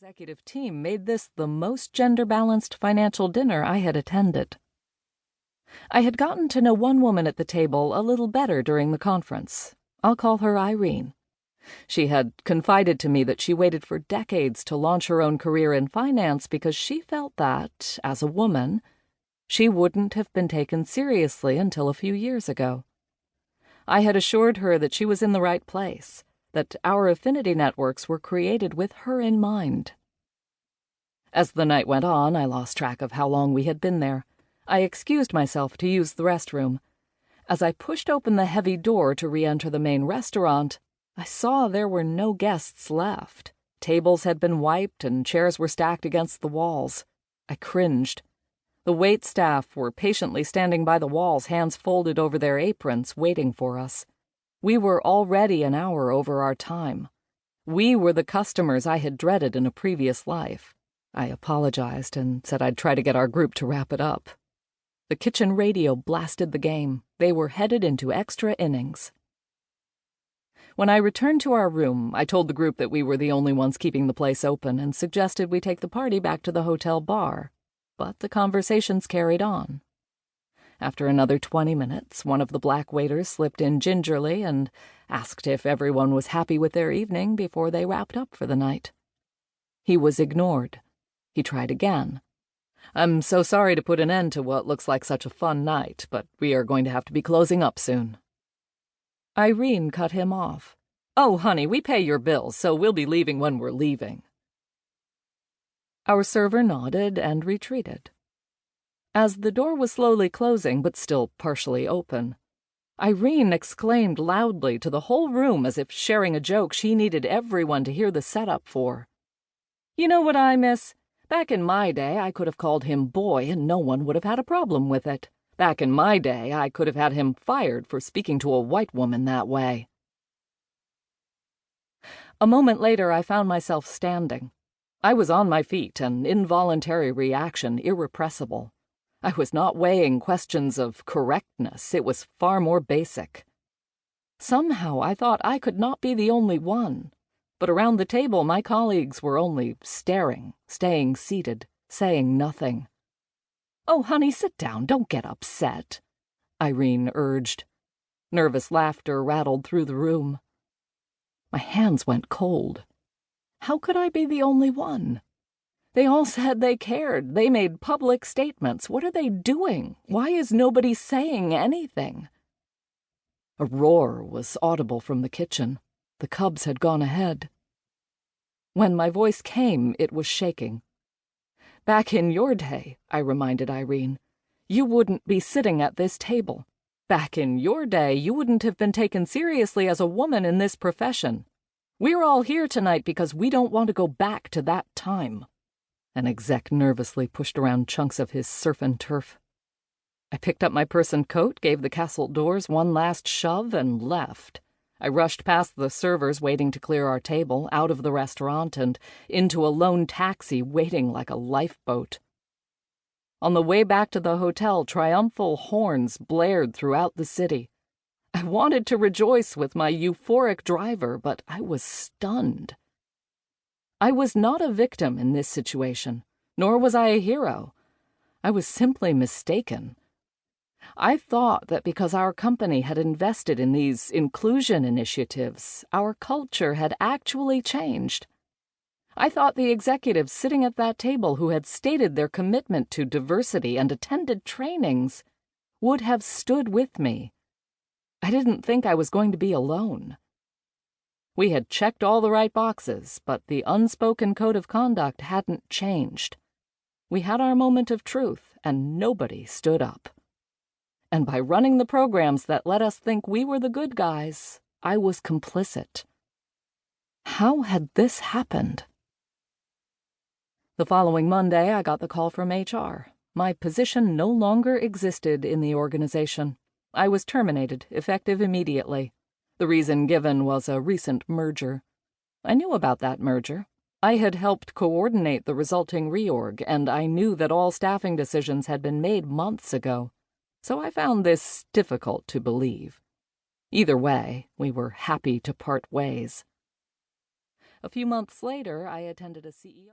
executive team made this the most gender-balanced financial dinner I had attended. I had gotten to know one woman at the table a little better during the conference. I'll call her Irene. She had confided to me that she waited for decades to launch her own career in finance because she felt that, as a woman, she wouldn't have been taken seriously until a few years ago. I had assured her that she was in the right place, that our affinity networks were created with her in mind. As the night went on, I lost track of how long we had been there. I excused myself to use the restroom. As I pushed open the heavy door to re-enter the main restaurant, I saw there were no guests left. Tables had been wiped and chairs were stacked against the walls. I cringed. The waitstaff were patiently standing by the walls, hands folded over their aprons, waiting for us. We were already an hour over our time. We were the customers I had dreaded in a previous life. I apologized and said I'd try to get our group to wrap it up. The kitchen radio blasted the game. They were headed into extra innings. When I returned to our room, I told the group that we were the only ones keeping the place open and suggested we take the party back to the hotel bar. But the conversations carried on. After another 20 minutes, one of the black waiters slipped in gingerly and asked if everyone was happy with their evening before they wrapped up for the night. He was ignored. He tried again. "I'm so sorry to put an end to what looks like such a fun night, but we are going to have to be closing up soon." Irene cut him off. "Oh, honey, we pay your bills, so we'll be leaving when we're leaving." Our server nodded and retreated. As the door was slowly closing, but still partially open, Irene exclaimed loudly to the whole room as if sharing a joke she needed everyone to hear the setup for. "You know what I miss? Back in my day, I could have called him boy and no one would have had a problem with it. Back in my day, I could have had him fired for speaking to a white woman that way." A moment later, I found myself standing. I was on my feet, an involuntary reaction, irrepressible. I was not weighing questions of correctness. It was far more basic. Somehow I thought I could not be the only one. But around the table, my colleagues were only staring, staying seated, saying nothing. "Oh, honey, sit down. Don't get upset," Irene urged. Nervous laughter rattled through the room. My hands went cold. How could I be the only one? They all said they cared. They made public statements. What are they doing? Why is nobody saying anything? A roar was audible from the kitchen. The cubs had gone ahead. When my voice came, it was shaking. "Back in your day," I reminded Irene, "you wouldn't be sitting at this table. Back in your day, you wouldn't have been taken seriously as a woman in this profession. We're all here tonight because we don't want to go back to that time." An exec nervously pushed around chunks of his surf and turf. I picked up my purse and coat, gave the castle doors one last shove, and left. I rushed past the servers waiting to clear our table, out of the restaurant, and into a lone taxi waiting like a lifeboat. On the way back to the hotel, triumphal horns blared throughout the city. I wanted to rejoice with my euphoric driver, but I was stunned. I was not a victim in this situation, nor was I a hero. I was simply mistaken. I thought that because our company had invested in these inclusion initiatives, our culture had actually changed. I thought the executives sitting at that table who had stated their commitment to diversity and attended trainings would have stood with me. I didn't think I was going to be alone. We had checked all the right boxes, but the unspoken code of conduct hadn't changed. We had our moment of truth, and nobody stood up. And by running the programs that let us think we were the good guys, I was complicit. How had this happened? The following Monday, I got the call from HR. My position no longer existed in the organization. I was terminated, effective immediately. The reason given was a recent merger. I knew about that merger. I had helped coordinate the resulting reorg, and I knew that all staffing decisions had been made months ago. So I found this difficult to believe. Either way, we were happy to part ways. A few months later, I attended a CEO...